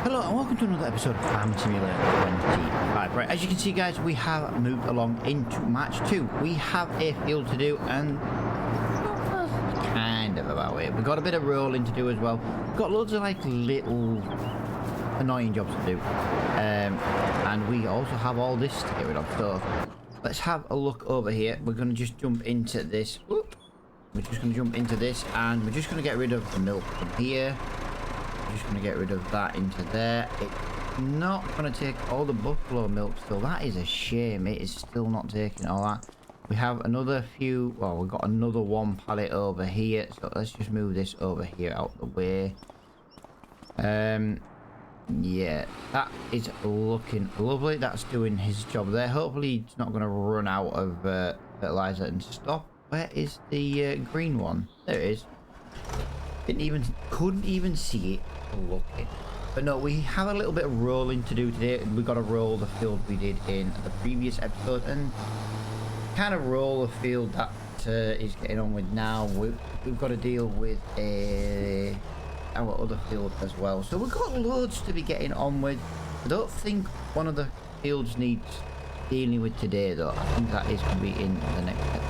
Hello and welcome to another episode of Farming Simulator 25. Right, as you can see guys, we have moved along into match 2. We have a field to do and that's kind of about it. We've got a bit of rolling to do as well. We've got loads of like little annoying jobs to do. And we also have all this to get rid of. So let's have a look over here. We're going to just jump into this. Whoop. We're just going to jump into this and we're just going to get rid of the milk from here. Just going to get rid of that into there. It's not going to take all the buffalo milk still. That is a shame. It is still not taking all that. We have another few. Well, we've got another one pallet over here. So let's just move this over here out the way. Yeah, that is looking lovely. That's doing his job there. Hopefully it's not going to run out of fertilizer and stop. Where is the green one? There it is. Couldn't even see it looking. But no, we have a little bit of rolling to do today. We've got to roll the field we did in the previous episode and kind of roll the field that is getting on with now. We've got to deal with our other field as well. So we've got loads to be getting on with. I don't think one of the fields needs dealing with today though. I think that is going to be in the next episode.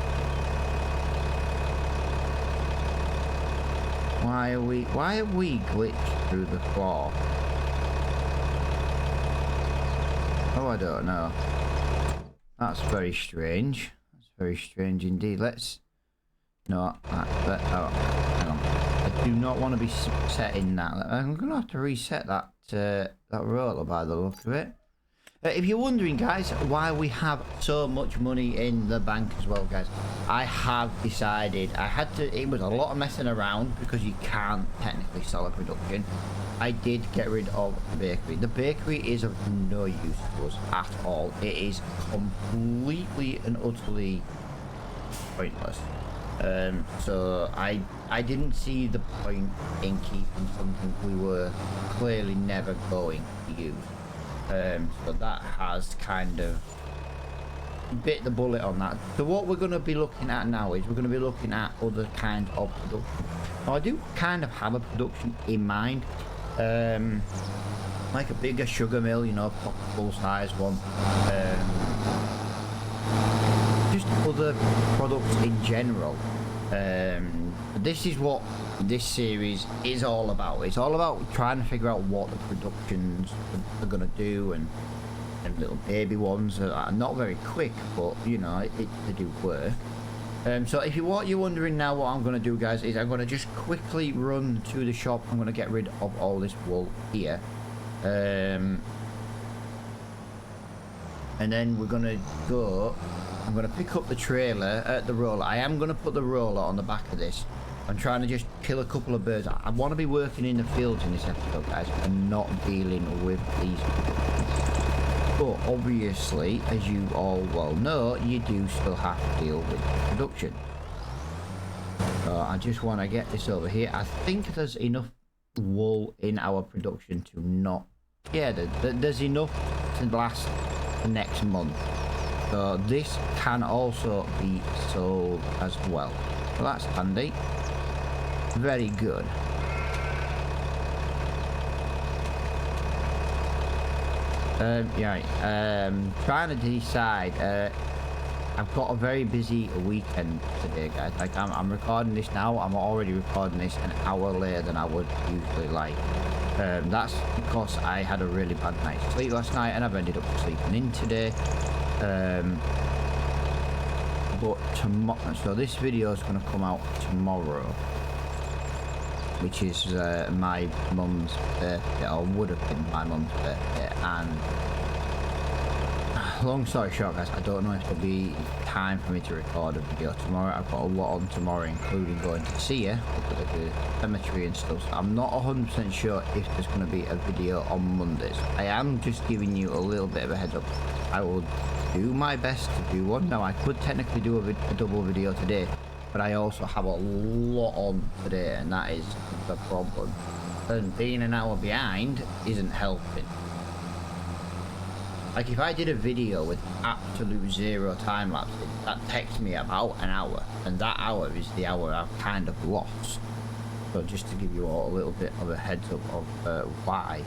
Why are we glitched through the floor? Oh, I don't know. That's very strange. That's very strange indeed. Let's no. Oh, hang on. I do not want to be setting that. I'm gonna have to reset that that roller by the look of it. If you're wondering guys why we have so much money in the bank as well guys, I have decided it was a lot of messing around because you can't technically sell a production. I did get rid of the bakery. The bakery is of no use to us at all. It is completely and utterly pointless. So I didn't see the point in keeping something we were clearly never going to use. So that has kind of bit the bullet on that. So what we're going to be looking at now is we're going to be looking at other kinds of production. Now I do kind of have a production in mind, like a bigger sugar mill, you know, full size one, just other products in general. This is what this series is all about. It's all about trying to figure out what the productions are going to do, and little baby ones are not very quick, but you know they do work. So if what you're wondering now what I'm going to do guys is I'm going to just quickly run to the shop. I'm going to get rid of all this wool here, and then we're going to go. I'm going to pick up the trailer, the roller. I am going to put the roller on the back of this. I'm trying to just kill a couple of birds. I want to be working in the fields in this episode, guys, and not dealing with these. But obviously, as you all well know, you do still have to deal with production. So I just want to get this over here. I think there's enough wool in our production to not... Yeah, there's enough to last the next month. So this can also be sold as well. So that's handy. Very good. Trying to decide. I've got a very busy weekend today, guys. Like I'm recording this now. I'm already recording this an hour later than I would usually like. That's because I had a really bad night's sleep last night, and I've ended up sleeping in today. But tomorrow, so this video is going to come out tomorrow, which is my mum's birthday, or would have been my mum's birthday. And long story short, guys, I don't know if there'll be time for me to record a video tomorrow. I've got a lot on tomorrow, including going to see her, look at the cemetery and stuff. So I'm not 100% sure if there's going to be a video on Mondays. I am just giving you a little bit of a heads up. I will do my best to do one. Now I could technically do a double video today, but I also have a lot on today, and that is the problem. And being an hour behind isn't helping. Like if I did a video with absolute zero time lapses, that takes me about an hour, and that hour is the hour I've kind of lost. So just to give you all a little bit of a heads up of why.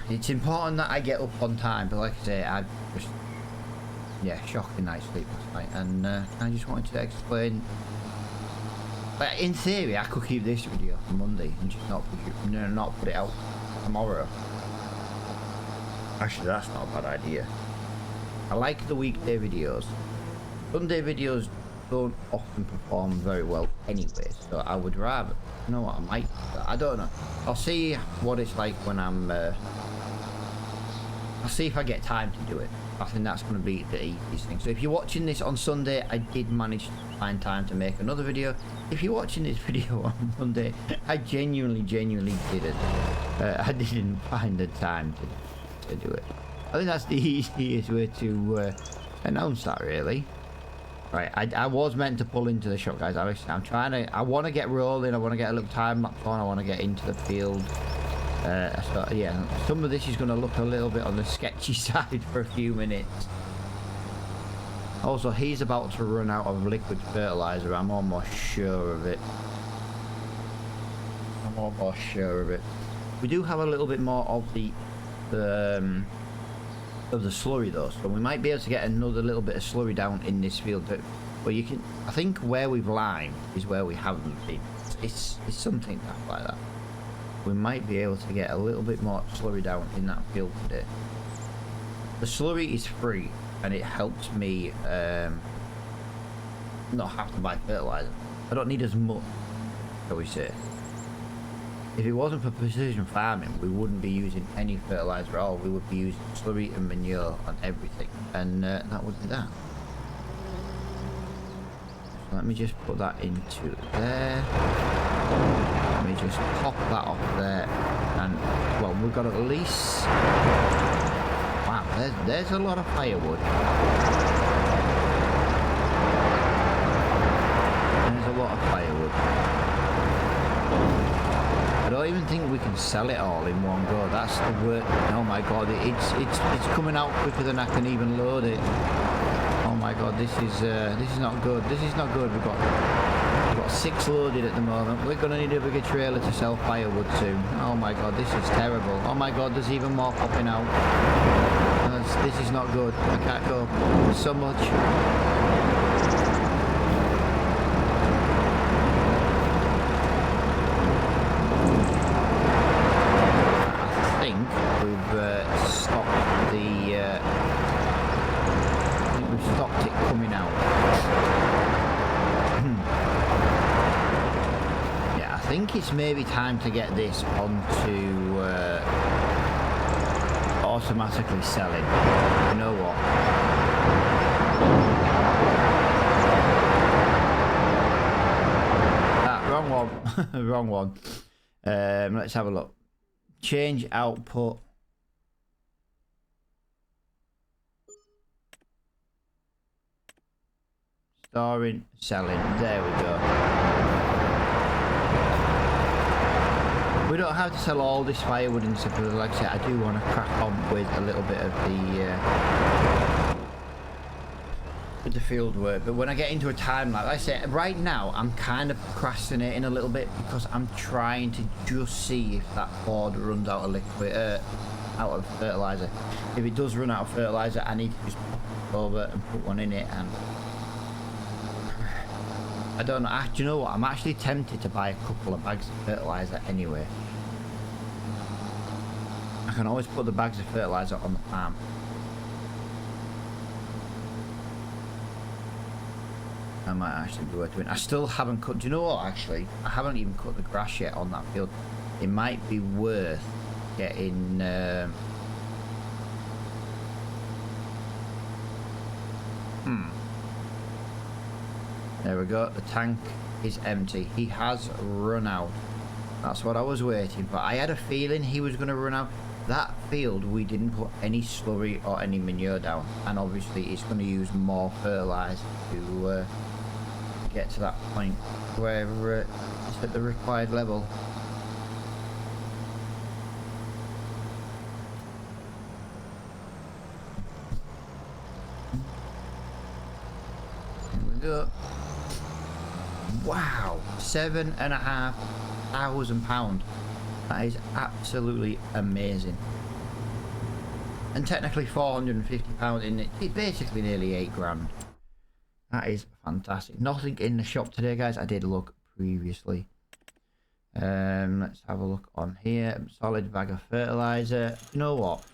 It's important that I get up on time, but like I say, I just, yeah, shocking night's sleep last night, and I just wanted to explain. Like, in theory, I could keep this video for Monday and just not put it out tomorrow. Actually, that's not a bad idea. I like the weekday videos. Sunday videos don't often perform very well anyway, so I would rather, you know what, I don't know. I'll see what it's like when I'm, I'll see if I get time to do it. I think that's going to be the easiest thing. So if you're watching this on Sunday, I did manage to find time to make another video. If you're watching this video on Monday, I genuinely didn't. I didn't find the time to do it. I think that's the easiest way to announce that, really. Right, I was meant to pull into the shop, guys. I'm trying to, I want to get rolling. I want to get a little time lapse on. I want to get into the field. So, yeah, some of this is going to look a little bit on the sketchy side for a few minutes. Also, he's about to run out of liquid fertilizer. I'm almost sure of it. We do have a little bit more of the slurry though, so we might be able to get another little bit of slurry down in this field. But you can, I think where we've limed is where we haven't been. It's something like that. We might be able to get a little bit more slurry down in that field today. The slurry is free and it helps me not have to buy fertilizer. I don't need as much, shall we say. If it wasn't for precision farming, we wouldn't be using any fertilizer at all. We would be using slurry and manure on everything, and that would be that. So let me just put that into there. Let me just pop that off there, and well, we've got at least. Wow, there's a lot of firewood. There's a lot of firewood. I don't even think we can sell it all in one go. That's the work. Oh my god, it's coming out quicker than I can even load it. Oh my god, this is not good. This is not good. We've got 6 loaded at the moment. We're gonna need a bigger trailer to sell firewood soon. Oh my god, this is terrible. Oh my god, there's even more popping out. This is not good. I can't go. There's so much. It's maybe time to get this onto automatically selling. You know what? Ah, wrong one. Wrong one. Let's have a look. Change output. Storing, selling. There we go. We don't have to sell all this firewood and stuff, but like I said, I do want to crack on with a little bit of the field work. But when I get into a time like I said, right now I'm kind of procrastinating a little bit because I'm trying to just see if that Ford runs out of liquid, out of fertilizer. If it does run out of fertilizer, I need to just pop it over and put one in it. And I don't know. Do you know what? I'm actually tempted to buy a couple of bags of fertilizer anyway. I can always put the bags of fertilizer on the farm. I might actually be worth doing. I still haven't cut. Do you know what? Actually, I haven't even cut the grass yet on that field. It might be worth getting. There we go, the tank is empty. He has run out. That's what I was waiting for. I had a feeling he was going to run out. That field, we didn't put any slurry or any manure down. And obviously it's going to use more fertilizer to get to that point where it's at the required level. Here we go. Wow, £7,500. That is absolutely amazing. and technically £450 in it. It's basically nearly £8 grand. That is fantastic. Nothing in the shop today, guys. I did look previously. Let's have a look on here. Solid bag of fertilizer. You know what?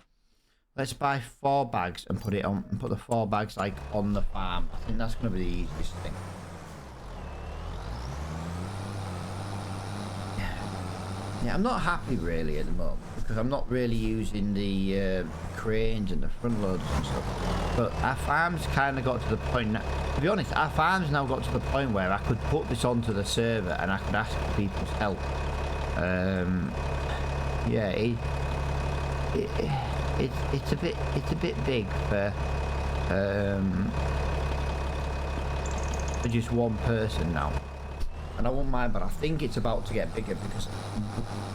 Let's buy 4 bags and put it on, and put the 4 bags like on the farm. I think that's going to be the easiest thing. Yeah, I'm not happy really at the moment because I'm not really using the cranes and the front loaders and stuff. But our farm's kind of got to the point now, to be honest, our farm's now got to the point where I could put this onto the server and I could ask for people's help. Yeah, it's a bit big for just one person now. And I won't mind, but I think it's about to get bigger because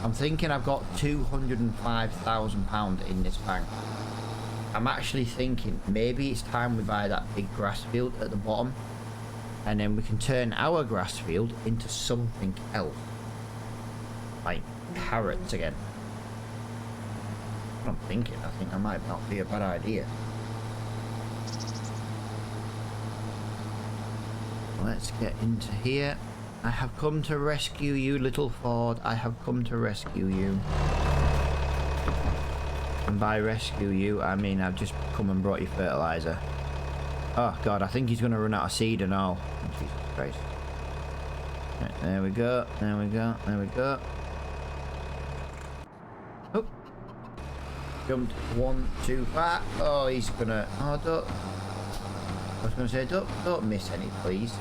I'm thinking I've got £205,000 in this bank. I'm actually thinking maybe it's time we buy that big grass field at the bottom, and then we can turn our grass field into something else, like carrots again. What I'm thinking, I think that might not be a bad idea. Let's get into here. I have come to rescue you, little Ford. I have come to rescue you. And by rescue you, I mean I've just come and brought you fertilizer. Oh god, I think he's going to run out of seed and all. Oh, Jesus Christ. Right, there we go, there we go, there we go. Oh. Jumped one too far. Oh, he's going to... Oh, don't... I was going to say, don't miss any, please.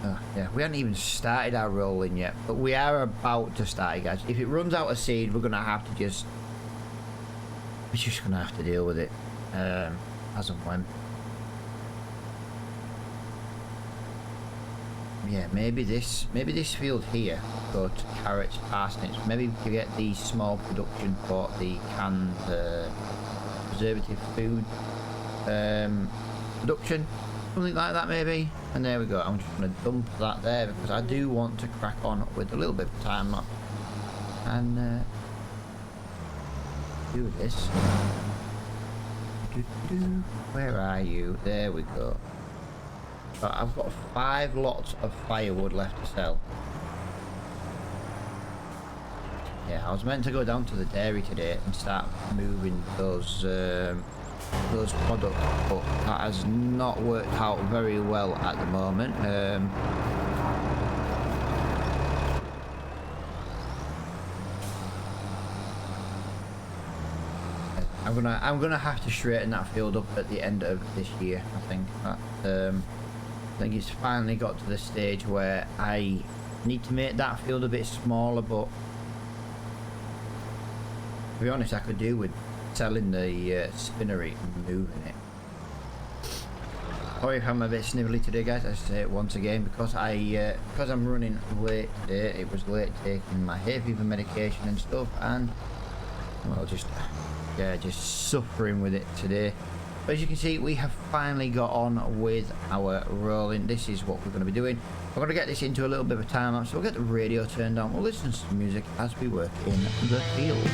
Oh, yeah, we haven't even started our rolling yet, but we are about to start it, guys. If it runs out of seed, we're gonna have to just... We're just gonna have to deal with it, as and when. Yeah, maybe this field here, go to carrots, parsnips. Maybe we could get the small production for the canned preservative food production. Something like that maybe, and there we go. I'm just going to dump that there because I do want to crack on with a little bit of time and do this. Where are you? There we go. But I've got 5 lots of firewood left to sell. Yeah, I was meant to go down to the dairy today and start moving those products, but that has not worked out very well at the moment. I'm gonna have to straighten that field up at the end of this year. I think it's finally got to the stage where I need to make that field a bit smaller, but to be honest, I could do with selling the spinnery and moving it. Sorry if I'm a bit snivelly today, guys. I say it once again because I'm running late today. It was late taking my hay fever medication and stuff, and well, just suffering with it today. But as you can see, we have finally got on with our rolling. This is what we're going to be doing. We're going to get this into a little bit of a time lapse, so we'll get the radio turned on. We'll listen to some music as we work in the field.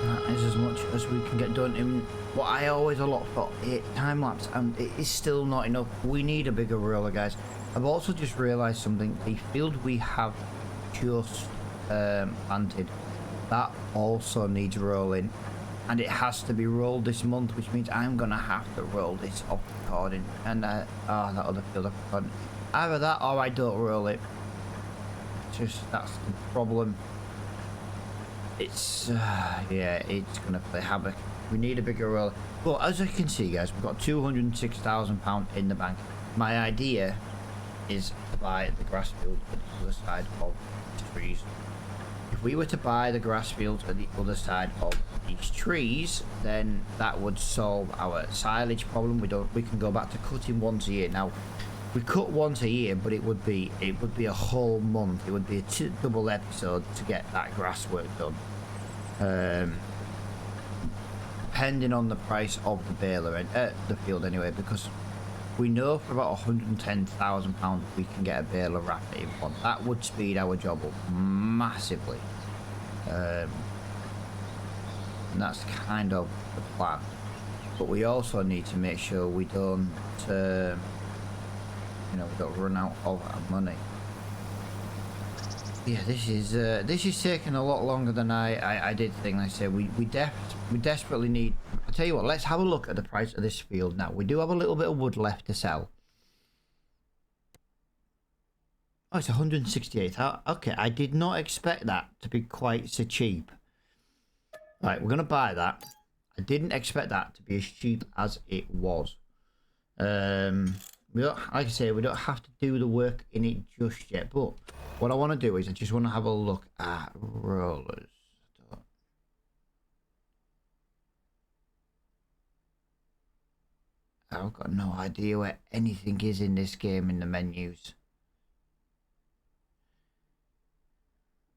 That is as much as we can get done in what I always allot for time lapse, and it is still not enough. We need a bigger roller, guys. I've also just realised something. The field we have just planted, that also needs rolling, and it has to be rolled this month, which means I'm gonna have to roll this off recording. And that other field I've forgotten. Either that or I don't roll it. Just that's the problem. It's yeah, it's gonna play havoc. We need a bigger roller. But as you can see, guys, we've got £206,000 in the bank. My idea is to buy the grass field at the other side of these trees. If we were to buy the grass field at the other side of these trees, then that would solve our silage problem. We can go back to cutting once a year. Now we cut once a year, but it would be a whole month. It would be a double episode to get that grass work done. Depending on the price of the baler and the field anyway, because we know for about £110,000 we can get a baler wrapper in one. That would speed our job up massively, and that's kind of the plan. But we also need to make sure we don't we don't run out of money. Yeah, this is taking a lot longer than I did think. Like I said, we desperately need. I'll tell you what, let's have a look at the price of this field now. We do have a little bit of wood left to sell. Oh, it's 168. Okay, I did not expect that to be quite so cheap. Right, we're gonna buy that. I didn't expect that to be as cheap as it was. We don't, like I say, we don't have to do the work in it just yet. But what I want to do is I just want to have a look at rollers. I've got no idea where anything is in this game in the menus.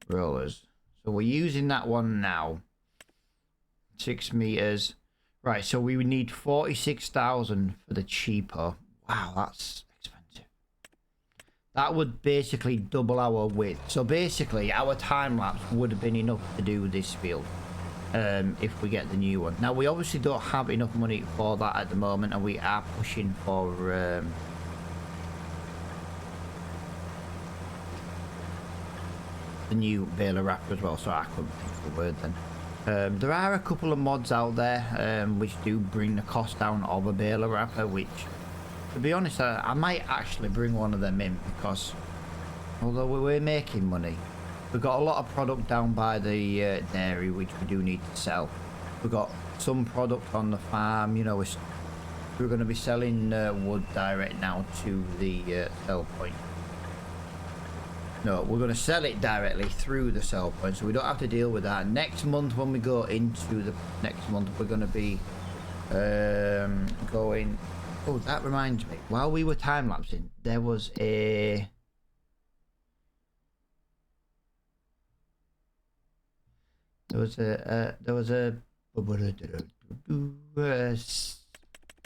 Rollers. So we're using that one now. 6 meters. Right, so we would need 46,000 for the cheaper. Wow, that's expensive. That would basically double our width. So basically, our time lapse would have been enough to do this field. If we get the new one. Now we obviously don't have enough money for that at the moment, and we are pushing for the new baler wrapper as well. So I couldn't think of the word then. There are a couple of mods out there which do bring the cost down of a baler wrapper, which, to be honest, I might actually bring one of them in, because although we're making money, we've got a lot of product down by the dairy which we do need to sell. We've got some product on the farm. You know, we're going to be selling wood direct now to the sell point. No, we're going to sell it directly through the sell point, so we don't have to deal with that. Next month, when we go into the next month, we're going to be going. Oh, that reminds me. While we were time lapsing, there was a. There was a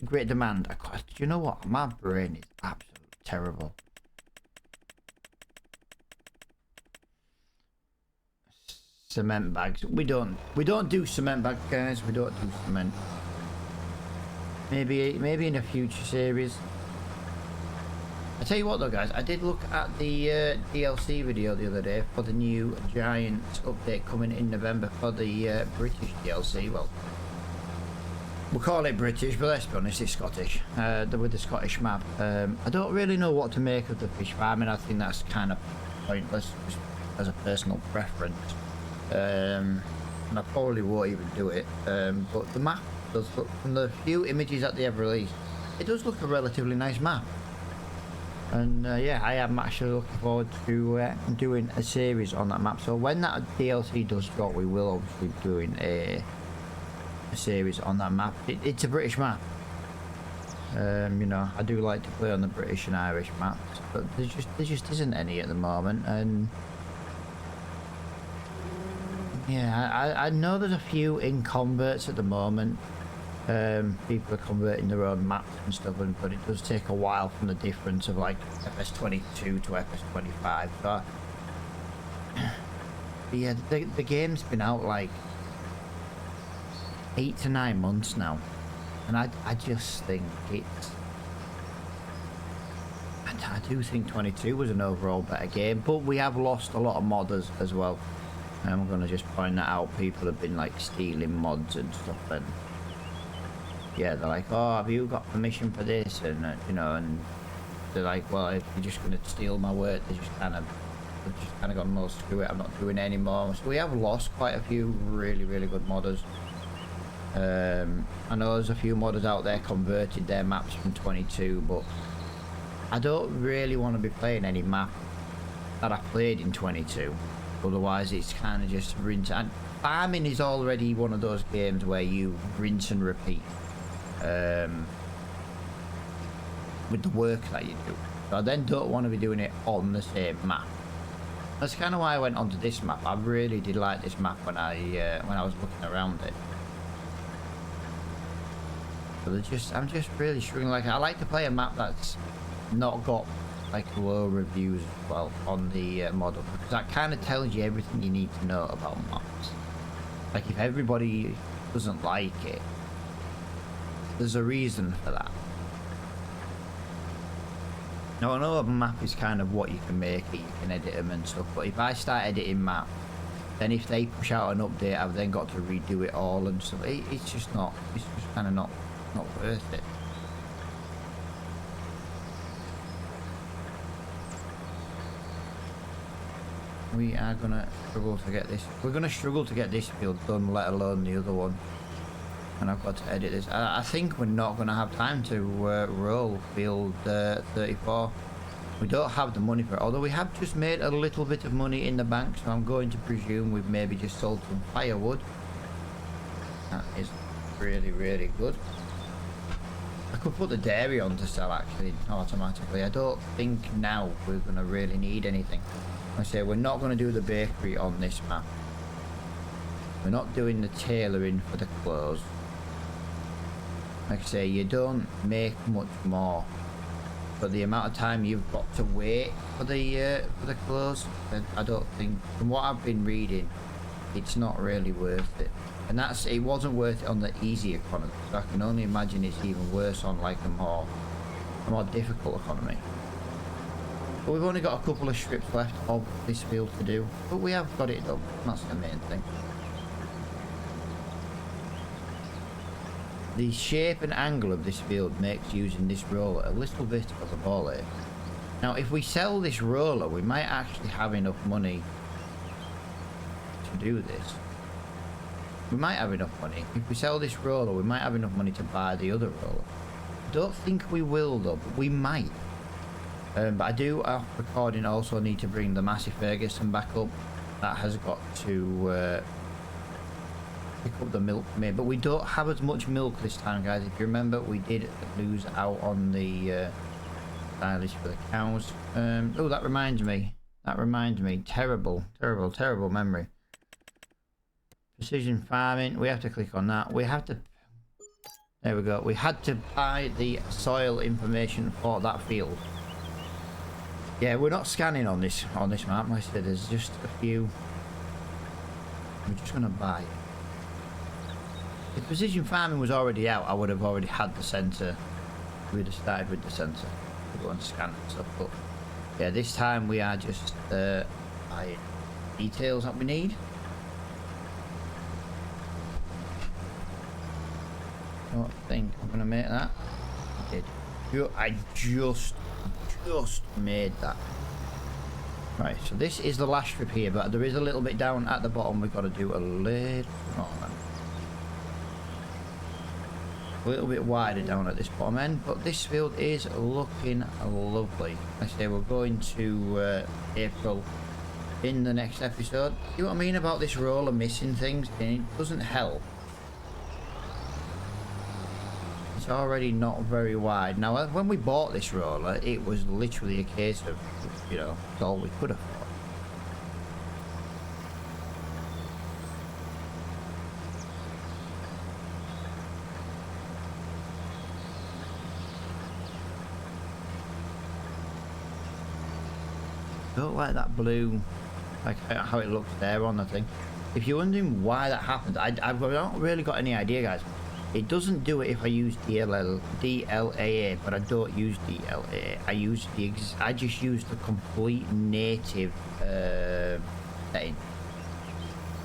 great demand. Do you know what? My brain is absolutely terrible. Cement bags. We don't do cement bags, guys. We don't do cement. Maybe in a future series. I tell you what though, guys, I did look at the DLC video the other day for the new Giants update coming in November for the British DLC. Well, we'll call it British, but let's be honest, it's Scottish. With the Scottish map. I don't really know what to make of the fish farming. I think that's kind of pointless, just as a personal preference. And I probably won't even do it. But the map does look, from the few images that they have released, it does look a relatively nice map. And yeah, I am actually looking forward to doing a series on that map. So when that DLC does drop, we will obviously be doing a series on that map. It's a British map. You know, I do like to play on the British and Irish maps, but there just isn't any at the moment. And yeah, I know there's a few in converts at the moment. People are converting their own maps and stuff, but it does take a while from the difference of like FS22 to FS25. So yeah, the game's been out like 8 to 9 months now, and I just think it's. I do think 22 was an overall better game, but we have lost a lot of modders as well. And I'm gonna just point that out. People have been like stealing mods and stuff, and yeah, they're like, "Oh, have you got permission for this?" And you know, and they're like, "Well, if you're just gonna steal my work, they've just kind of gone, no, screw it, I'm not doing it anymore." So we have lost quite a few really good modders. I know there's a few modders out there converted their maps from 22, but I don't really want to be playing any map that I played in 22. Otherwise, it's kind of just rinse. And farming is already one of those games where you rinse and repeat with the work that you do. So I then don't want to be doing it on the same map. That's kind of why I went onto this map. I really did like this map when I was looking around it. But I'm just really struggling. Like, I like to play a map that's not got like low reviews as well on the model, because that kind of tells you everything you need to know about maps. Like, if everybody doesn't like it, there's a reason for that. Now, I know a map is kind of what you can make it, you can edit them and stuff, but if I start editing maps, then if they push out an update, I've then got to redo it all and stuff. It's just kind of not worth it. We are gonna struggle to get this. We're gonna struggle to get this field done, let alone the other one. And I've got to edit this. I think we're not gonna have time to roll field 34. We don't have the money for it. Although we have just made a little bit of money in the bank, so I'm going to presume we've maybe just sold some firewood. That is really good. I could put the dairy on to sell actually automatically. I don't think now we're gonna really need anything. I say we're not going to do the bakery on this map. We're not doing the tailoring for the clothes. Like I say, you don't make much more, but the amount of time you've got to wait for the clothes, I don't think, from what I've been reading, it's not really worth it. And it wasn't worth it on the easy economy. So I can only imagine it's even worse on like a more difficult economy. But we've only got a couple of strips left of this field to do, but we have got it done. That's the main thing. The shape and angle of this field makes using this roller a little bit of a ball ache. Now, if we sell this roller, we might actually have enough money to do this. We might have enough money. If we sell this roller, we might have enough money to buy the other roller. I don't think we will though, but we might. But I do, after recording, also need to bring the Massey Ferguson back up. That has got to pick up the milk for me. But we don't have as much milk this time, guys. If you remember, we did lose out on the silage for the cows. Oh, that reminds me. Terrible memory. Precision farming. We have to click on that. We have to... There we go. We had to buy the soil information for that field. Yeah, we're not scanning on this map. Like I said, there's just a few. We're just gonna buy it. If precision farming was already out, I would have already had the sensor. We'd have started with the sensor to go and scan and stuff. But yeah, this time we are just buying details that we need. I don't think I'm gonna make that. I did. I just made that. Right, so this is the last strip here, but there is a little bit down at the bottom. We've got to do a little bit wider down at this bottom end, but this field is looking lovely. I say we're going to April in the next episode. See what I mean about this roller missing things? And it doesn't help. It's already not very wide. Now, when we bought this roller, it was literally a case of, you know, it's all we could afford. Don't like that blue, like how it looks there on the thing. if you're wondering why that happened, I've not really got any idea, guys. It doesn't do it if I use DLAA, but I don't use DLAA. I just use the complete native setting.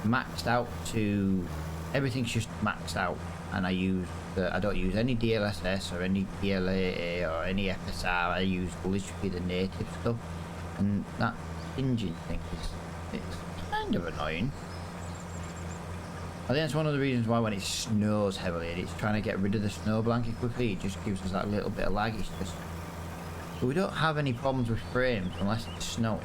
Maxed out to everything's just maxed out, and I don't use any DLSS or any DLAA or any FSR. I use literally the native stuff, and that engine thing it's kind of annoying. I think that's one of the reasons why when it snows heavily and it's trying to get rid of the snow blanket quickly, it just gives us that little bit of lag. It's just, but we don't have any problems with frames unless it's snowing.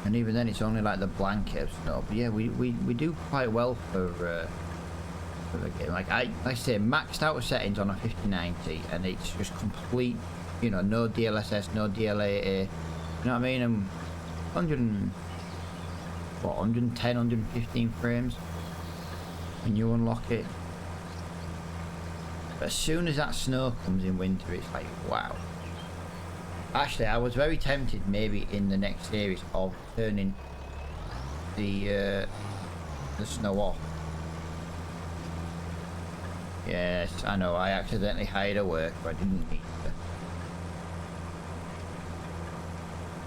And even then, it's only like the blanket of snow. But yeah, we do quite well for the game. Like I say, maxed out settings on a 5090, and it's just complete. You know, no DLSS, no DLAA. You know what I mean? And 110, 115 frames when you unlock it. But as soon as that snow comes in winter, it's like wow. Actually, I was very tempted maybe in the next series of turning the snow off. Yes, I know, I accidentally hired a work, but I didn't need to.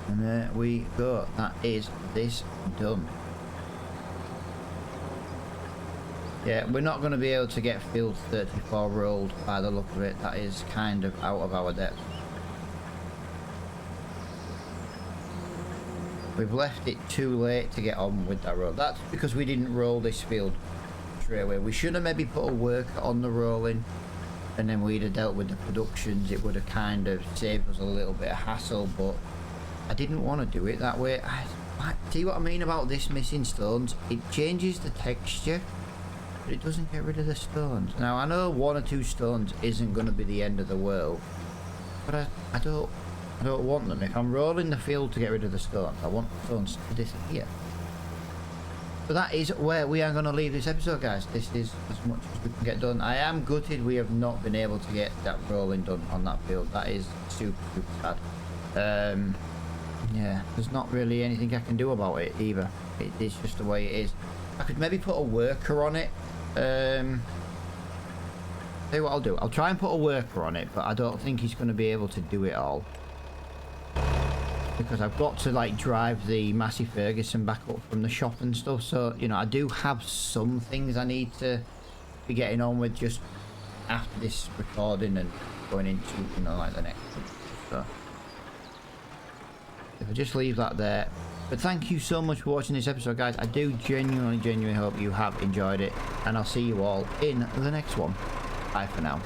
And there we go. That is this done. Yeah, we're not going to be able to get field 34 rolled by the look of it. That is kind of out of our depth. We've left it too late to get on with that roll. That's because we didn't roll this field straight away. We should have maybe put a worker on the rolling, and then we'd have dealt with the productions. It would have kind of saved us a little bit of hassle, but I didn't want to do it that way. See what I mean about this missing stones? It changes the texture, but it doesn't get rid of the stones. Now, I know 1 or 2 stones isn't going to be the end of the world, but I don't want them. If I'm rolling the field to get rid of the stones, I want the stones to disappear. So that is where we are going to leave this episode, guys. This is as much as we can get done. I am gutted we have not been able to get that rolling done on that field. That is super sad. Yeah, there's not really anything I can do about it either. It's just the way it is. I could maybe put a worker on it. Tell you what I'll do. I'll try and put a worker on it, but I don't think he's going to be able to do it all. Because I've got to like drive the Massey Ferguson back up from the shop and stuff, so you know I do have some things I need to be getting on with just after this recording and going into, you know, like the next one. So if I just leave that there. But thank you so much for watching this episode, guys. I do genuinely hope you have enjoyed it, and I'll see you all in the next one. Bye for now.